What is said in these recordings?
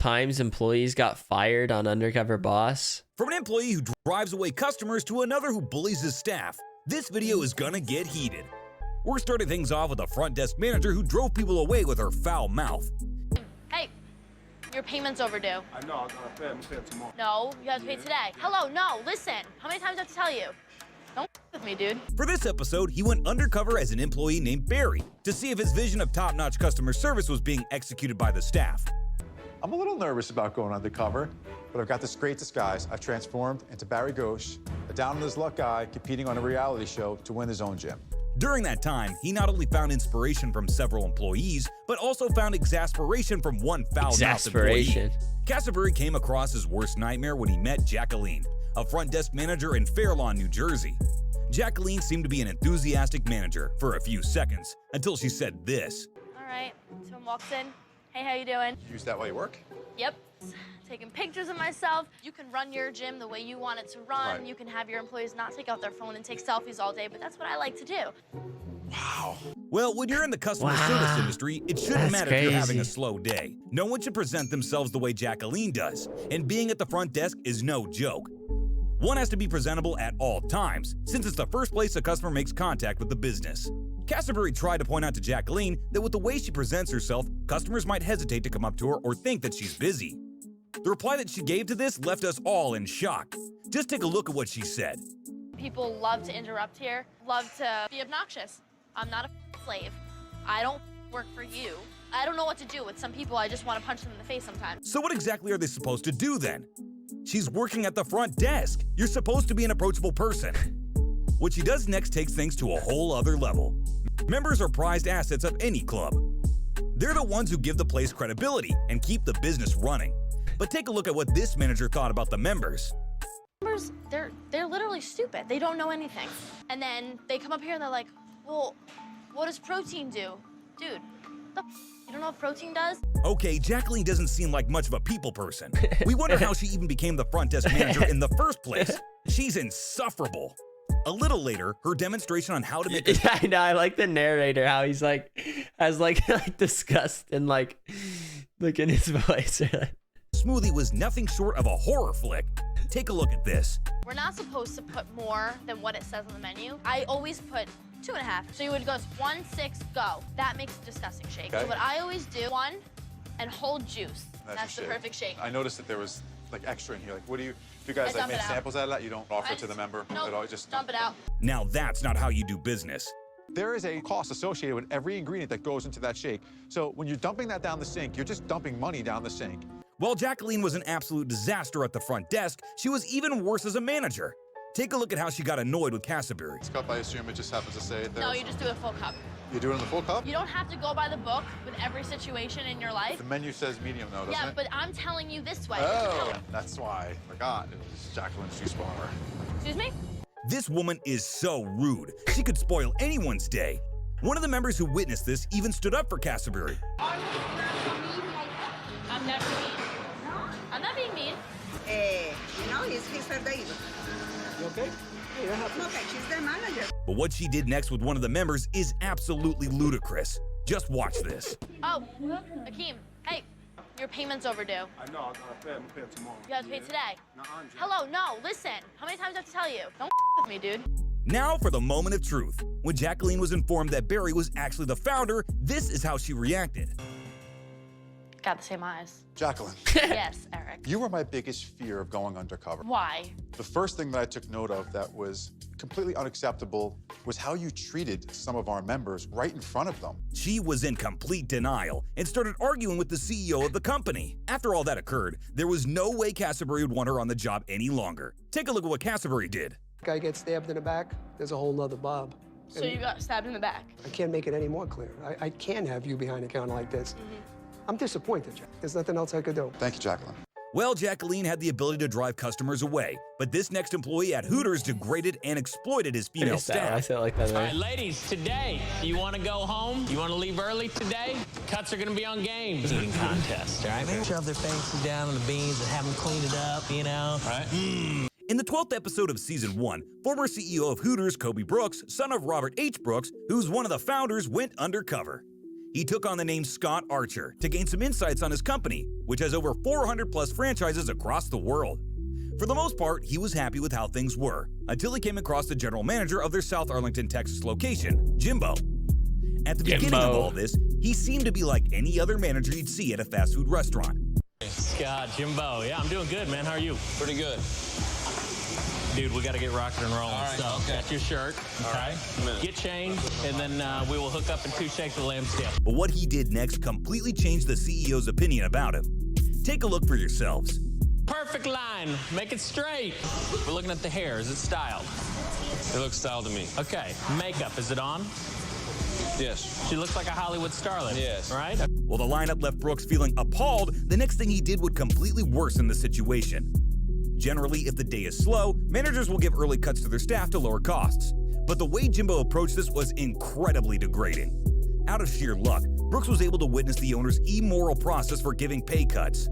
times employees got fired on Undercover Boss? From an employee who drives away customers to another who bullies his staff, this video is gonna get heated. We're starting things off with a front desk manager who drove people away with her foul mouth. Hey, your payment's overdue. I know, I gotta pay. I'm gonna pay it tomorrow. No, you have to pay today. Hello, no, listen. How many times do I have to tell you? Don't with me, dude. For this episode, he went undercover as an employee named Barry to see if his vision of top-notch customer service was being executed by the staff. I'm a little nervous about going undercover, but I've got this great disguise. I've transformed into Barry Ghosh, a down-on-his-luck guy competing on a reality show to win his own gym. During that time, he not only found inspiration from several employees, but also found exasperation from one foul-mouthed employee. Cassabury came across his worst nightmare when he met Jacqueline, a front desk manager in Fair Lawn, New Jersey. Jacqueline seemed to be an enthusiastic manager for a few seconds, until she said this. All right, someone walks in. Hey, how you doing? You use that while you work? Yep. Taking pictures of myself. You can run your gym the way you want it to run. Right. You can have your employees not take out their phone and take selfies all day, but that's what I like to do. Wow. Well, when you're in the customer service industry, it shouldn't matter if you're having a slow day. No one should present themselves the way Jacqueline does, and being at the front desk is no joke. One has to be presentable at all times, since it's the first place a customer makes contact with the business. Cassabury tried to point out to Jacqueline that with the way she presents herself, customers might hesitate to come up to her or think that she's busy. The reply that she gave to this left us all in shock. Just take a look at what she said. People love to interrupt here, love to be obnoxious. I'm not a slave. I don't work for you. I don't know what to do with some people. I just want to punch them in the face sometimes. So what exactly are they supposed to do then? She's working at the front desk. You're supposed to be an approachable person. What she does next takes things to a whole other level. Members are prized assets of any club. They're the ones who give the place credibility and keep the business running. But take a look at what this manager thought about the members. Members, they're literally stupid. They don't know anything. And then they come up here and they're like, well, what does protein do? Dude, you don't know what protein does? Okay, Jacqueline doesn't seem like much of a people person. We wonder how she even became the front desk manager in the first place. She's insufferable. A little later, her demonstration on how to make Yeah, I know. I like the narrator, how he's like, has like disgust and like, look in his voice. smoothie was nothing short of a horror flick. Take a look at this. We're not supposed to put more than what it says on the menu. I always put 2.5. So you would go 1, 6, go. That makes a disgusting shake. Okay. So what I always do, 1 and hold juice. That's the your perfect shake. I noticed that there was like extra in here. Like, what do you, if you guys like dump make it out. samples out of that, you don't offer it to the member Nope, at all? You just dump it out. Now that's not how you do business. There is a cost associated with every ingredient that goes into that shake. So when you're dumping that down the sink, you're just dumping money down the sink. While Jacqueline was an absolute disaster at the front desk, she was even worse as a manager. Take a look at how she got annoyed with Cassabury. This cup, I assume it just happens to say it there. No, you just do a full cup. You do it in the full cup? You don't have to go by the book with every situation in your life. The menu says medium though, doesn't Yeah, it? but I'm telling you this way. Oh, that's why I forgot. It was Jacqueline's juice bar. Excuse me? This woman is so rude. She could spoil anyone's day. One of the members who witnessed this even stood up for Cassabury. I'm never mean. I'm not being mean. He's her baby. You okay? Hey, that happened. Okay, she's the manager. But what she did next with one of the members is absolutely ludicrous. Just watch this. Oh, Akeem, hey, your payment's overdue. I know, I gotta pay. I'm gonna pay it tomorrow. You have to pay today. Nuh-uh, Jay. Hello, no, listen. How many times do I have to tell you? Don't with me, dude. Now for the moment of truth. When Jacqueline was informed that Barry was actually the founder, this is how she reacted. Got the same eyes. Jacqueline, Yes, Eric. you were my biggest fear of going undercover. Why? The first thing that I took note of that was completely unacceptable was how you treated some of our members right in front of them. She was in complete denial and started arguing with the CEO of the company. After all that occurred, there was no way Cassabury would want her on the job any longer. Take a look at what Cassabury did. Guy gets stabbed in the back, there's a whole nother Bob. So you got stabbed in the back. I can't make it any more clear. I can't have you behind the counter like this. I'm disappointed, Jack. There's nothing else I could do. Thank you, Jacqueline. Well, Jacqueline had the ability to drive customers away, but this next employee at Hooters degraded and exploited his female I staff. said it like that. All right, ladies, today, you want to go home? You want to leave early today? Cuts are going to be on game. Eating contest, all right? Maybe shove their faces down on the beans and have them clean it up, you know? All right. In the 12th episode of Season 1, former CEO of Hooters, Kobe Brooks, son of Robert H. Brooks, who's one of the founders, went undercover. he took on the name Scott Archer to gain some insights on his company, which has over 400 plus franchises across the world. For the most part, he was happy with how things were, until he came across the general manager of their South Arlington, Texas location, Jimbo. At the beginning of all this, he seemed to be like any other manager you'd see at a fast food restaurant. Scott, Jimbo. Yeah, I'm doing good, man. How are you? Pretty good. Dude, we got to get rocking and rolling. All right, So, okay. that's your shirt. Okay. Get changed, and then we will hook up in 2 shakes of lamb steak. But what he did next completely changed the CEO's opinion about him. Take a look for yourselves. Perfect line. Make it straight. We're looking at the hair. Is it styled? It looks styled to me. Okay. Makeup. Is it on? Yes. She looks like a Hollywood starlet. Yes. All right. While the lineup left Brooks feeling appalled, the next thing he did would completely worsen the situation. Generally, if the day is slow, managers will give early cuts to their staff to lower costs. But the way Jimbo approached this was incredibly degrading. Out of sheer luck, Brooks was able to witness the owner's immoral process for giving pay cuts.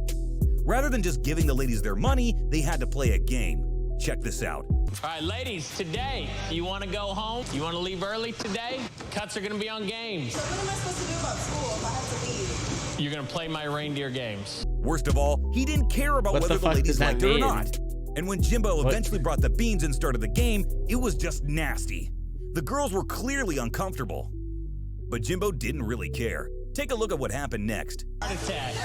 Rather than just giving the ladies their money, they had to play a game. Check this out. All right, ladies, today, you want to go home? You want to leave early today? Cuts are going to be on games. So what am I supposed to do about school if I have to leave? You're going to play my reindeer games. Worst of all, he didn't care about What whether the the fuck ladies does that liked it or mean? not. And when Jimbo eventually brought the beans and started the game, it was just nasty. The girls were clearly uncomfortable. But Jimbo didn't really care. Take a look at what happened next. Heart attack.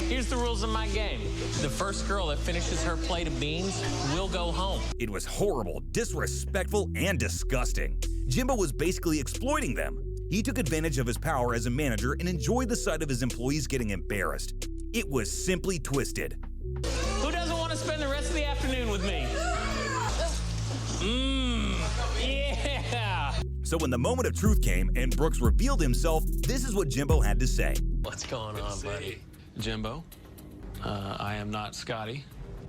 Here's the rules of my game. The first girl that finishes her plate of beans will go home. It was horrible, disrespectful, and disgusting. Jimbo was basically exploiting them. He took advantage of his power as a manager and enjoyed the sight of his employees getting embarrassed. It was simply twisted. Who doesn't want to spend the rest of the afternoon with me? Yeah. So when the moment of truth came and Brooks revealed himself, this is what Jimbo had to say. What's going on, buddy? Jimbo, I am not Scotty.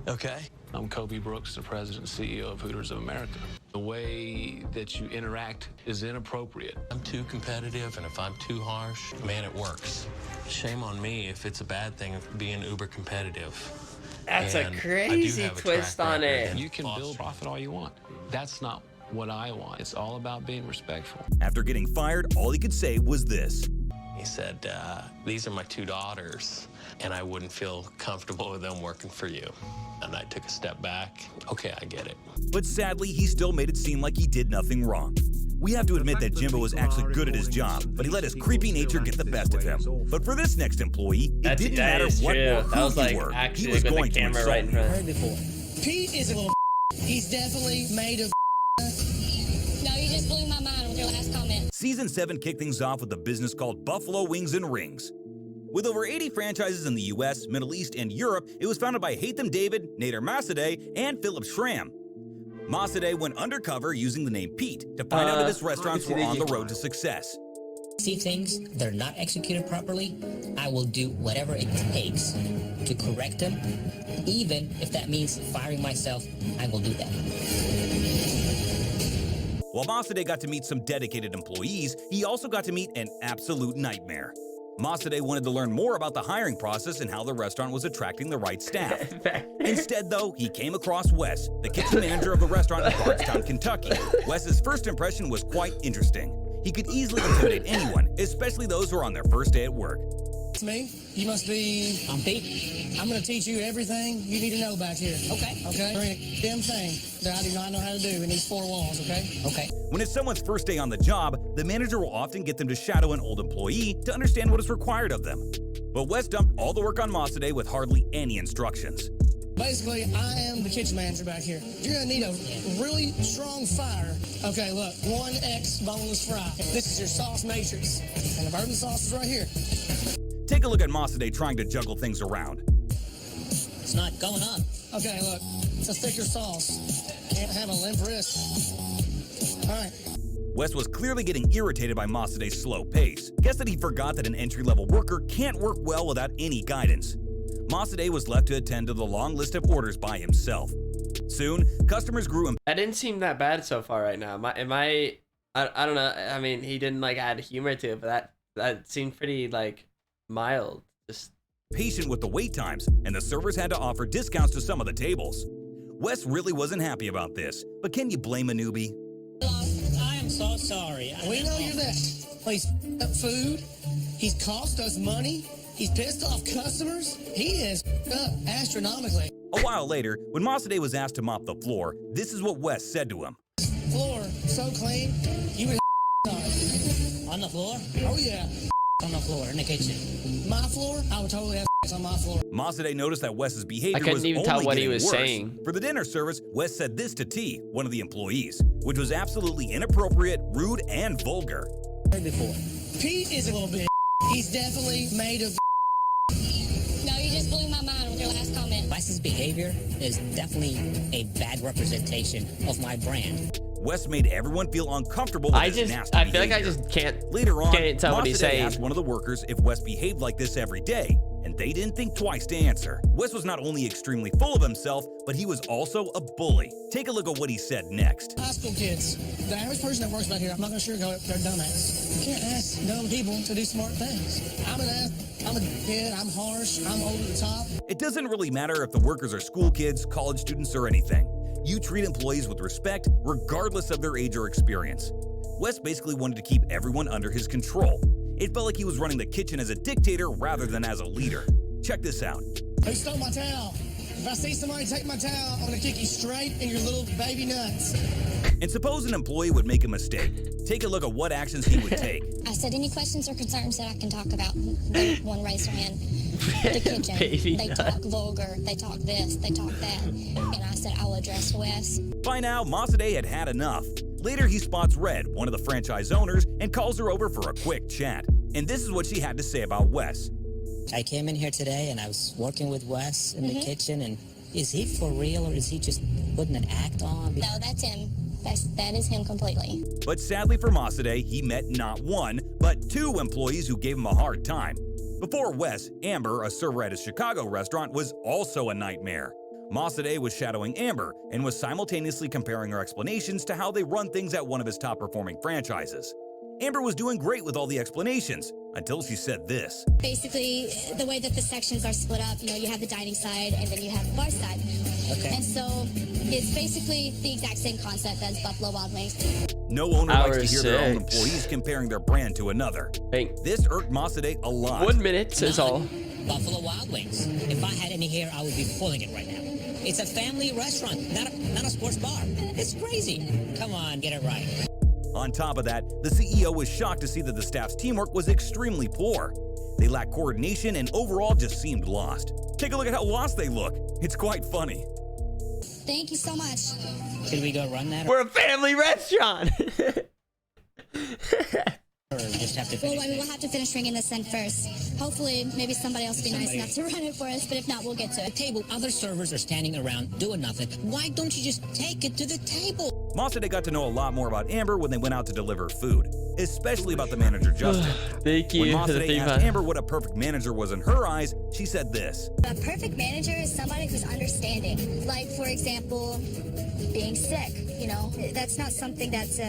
Okay. I'm Kobe Brooks, the president and CEO of Hooters of America. The way that you interact is inappropriate. I'm too competitive, and if I'm too harsh, man, it works. Shame on me if it's a bad thing being uber competitive. That's And a I do crazy have a twist track on record it. and You can build profit all you want. That's not what I want. It's all about being respectful. After getting fired, all he could say was this. He said, these are my 2 daughters, and I wouldn't feel comfortable with them working for you. And I took a step back. Okay, I get it. But sadly, he still made it seem like he did nothing wrong. We have to admit that Jimbo was actually good at his job, but he let his creepy nature get the best of him. But for this next employee, it didn't matter what or who you were. He was going to insult right in front. Heard before. Pete is a little. He's definitely made of. No, you just blew my mind with your last comment. Season 7 kicked things off with a business called Buffalo Wings and Rings. With over 80 franchises in the US, Middle East, and Europe, it was founded by Haitham David, Nader Massadeh, and Philip Schramm. Massadeh went undercover using the name Pete to find out if his restaurants were on the road to success. See things that are not executed properly, I will do whatever it takes to correct them. Even if that means firing myself, I will do that. While Massadeh got to meet some dedicated employees, he also got to meet an absolute nightmare. Massadeh wanted to learn more about the hiring process and how the restaurant was attracting the right staff. Instead, though, he came across Wes, the kitchen manager of the restaurant in Bardstown, Kentucky. Wes's first impression was quite interesting. He could easily intimidate anyone, especially those who are on their first day at work. It's me. You must be. I'm Pete. I'm going to teach you everything you need to know back here. Okay. Okay? There ain't a damn thing that I do not know how to do in these 4 walls, okay? Okay. When it's someone's first day on the job, the manager will often get them to shadow an old employee to understand what is required of them. But Wes dumped all the work on Massadeh with hardly any instructions. Basically, I am the kitchen manager back here. You're gonna need a really strong fire. Okay, look, 1X boneless fry. This is your sauce matrix. And the bourbon sauce is right here. Take a look at Massadeh trying to juggle things around. It's not going up. Okay, look, it's a thicker sauce. Can't have a limp wrist. All right. Wes was clearly getting irritated by Massadeh's slow pace. Guess that he forgot that an entry-level worker can't work well without any guidance. Massadeh was left to attend to the long list of orders by himself. Soon, customers grew. That didn't seem that bad so far right now. I don't know. I mean, he didn't like add humor to it, but that seemed pretty like mild. Just Patient with the wait times, and the servers had to offer discounts to some of the tables. Wes really wasn't happy about this, but can you blame a newbie? I am so sorry. We know you're that. He's up food. He's cost us money. He's pissed off customers. He is up astronomically. A while later, when Masade was asked to mop the floor, this is what Wes said to him. Floor so clean. You would on the floor? Oh yeah. On the floor in the kitchen. My floor? I would totally have on my floor. Masade noticed that Wes's behavior I couldn't was even only tell what he getting was worse. saying. For the dinner service, Wes said this to T, one of the employees, which was absolutely inappropriate, rude, and vulgar. Before. Pete is a little bit. He's definitely made of. No, you just blew my mind with your last comment. Wes's behavior is definitely a bad representation of my brand. Wes made everyone feel uncomfortable with his nasty I feel like I behavior. just can't. Later on, can't tell what he's Masade saying. asked one of the workers if Wes behaved like this every day, and they didn't think twice to answer. Wes was not only extremely full of himself, but he was also a bully. Take a look at what he said next. High school kids. The average person that works back here, I'm not going to sugarcoat it, they're dumbass. You can't ask dumb people to do smart things. I'm an ass. I'm a kid. I'm harsh. I'm over the top. It doesn't really matter if the workers are school kids, college students, or anything. You treat employees with respect, regardless of their age or experience. Wes basically wanted to keep everyone under his control. It felt like he was running the kitchen as a dictator rather than as a leader. Check this out. Who stole my towel? If I see somebody take my towel, I'm going to kick you straight in your little baby nuts. And suppose an employee would make a mistake. Take a look at what actions he would take. I said, any questions or concerns that I can talk about? No one raised their hand. The kitchen. They talk vulgar. They talk this. They talk that. And I said, I'll address Wes. By now, Masade had had enough. Later, he spots Red, one of the franchise owners, and calls her over for a quick chat. And this is what she had to say about Wes. I came in here today and I was working with Wes in the kitchen, and is he for real or is he just putting an act on? No, that's him. That is him completely. But sadly for Masade, he met not one, but two employees who gave him a hard time. Before Wes, Amber, a server at his Chicago restaurant, was also a nightmare. Masade was shadowing Amber and was simultaneously comparing her explanations to how they run things at one of his top-performing franchises. Amber was doing great with all the explanations, until she said this. Basically, the way that the sections are split up, you have the dining side and then you have the bar side. Okay. And so it's basically the exact same concept as Buffalo Wild Wings. No owner likes to hear their own employees comparing their brand to another. This irked Masade a lot. 1 minute is all. Buffalo Wild Wings. If I had any hair, I would be pulling it right now. It's a family restaurant, not a sports bar. It's crazy. Come on, get it right. On top of that, the CEO was shocked to see that the staff's teamwork was extremely poor. They lacked coordination and overall just seemed lost. Take a look at how lost they look. It's quite funny. Thank you so much. Should we go run that? We're a family restaurant. Or just have to Well, we'll have to finish ringing this in first. Hopefully, maybe somebody else will be nice enough to run it for us, but if not, we'll get to it. The table, other servers are standing around doing nothing. Why don't you just take it to the table? Masade got to know a lot more about Amber when they went out to deliver food, especially about the manager, Justin. Thank you. When for the Masade asked Amber what a perfect manager was in her eyes, she said this. A perfect manager is somebody who's understanding. Like, for example, being sick. That's not something that's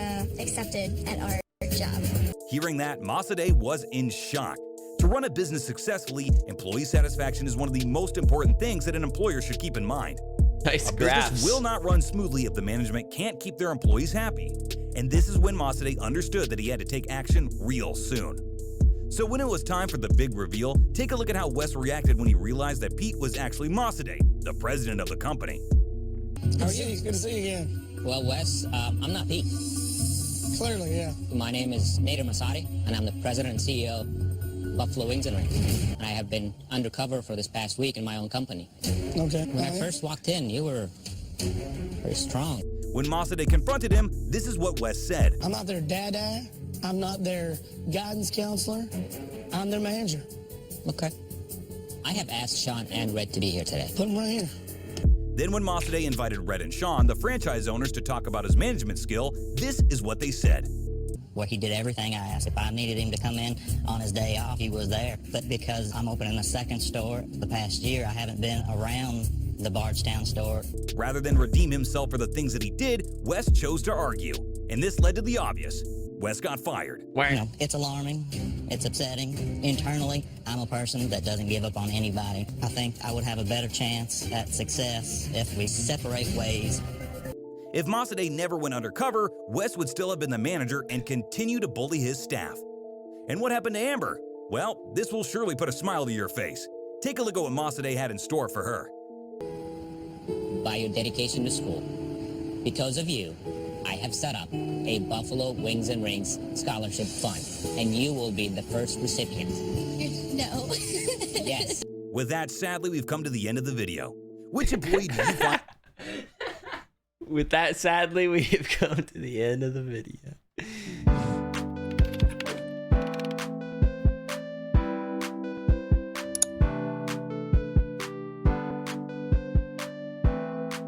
accepted at our job. Hearing that, Masade was in shock. To run a business successfully, employee satisfaction is one of the most important things that an employer should keep in mind. Nice a graphs. business will not run smoothly if the management can't keep their employees happy. And this is when Masade understood that he had to take action real soon. So when it was time for the big reveal, take a look at how Wes reacted when he realized that Pete was actually Masade, the president of the company. How are you? It's good to see you again. Well, Wes, I'm not Pete. Clearly, yeah. My name is Nader Masadi, and I'm the president and CEO of Buffalo Wings and Rings. And I have been undercover for this past week in my own company. Okay. When I first walked in, you were very strong. When Masade confronted him, this is what Wes said. I'm not their dada. I'm not their guidance counselor. I'm their manager. Okay. I have asked Sean and Red to be here today. Put them right here. Then when Masade invited Red and Sean, the franchise owners, to talk about his management skill, this is what they said. Well, he did everything I asked. If I needed him to come in on his day off, he was there. But because I'm opening a second store the past year, I haven't been around the Bardstown store. Rather than redeem himself for the things that he did, Wes chose to argue. And this led to the obvious. Wes got fired. It's alarming. It's upsetting. Internally, I'm a person that doesn't give up on anybody. I think I would have a better chance at success if we separate ways. If Mossadegh never went undercover, Wes would still have been the manager and continue to bully his staff. And what happened to Amber? Well, this will surely put a smile to your face. Take a look at what Mossadegh had in store for her. By your dedication to school, because of you, I have set up a Buffalo Wings and Rings Scholarship Fund, and you will be the first recipient. No. Yes. With that, sadly, we've come to the end of the video. Which employee did you find? With that, sadly, we have come to the end of the video.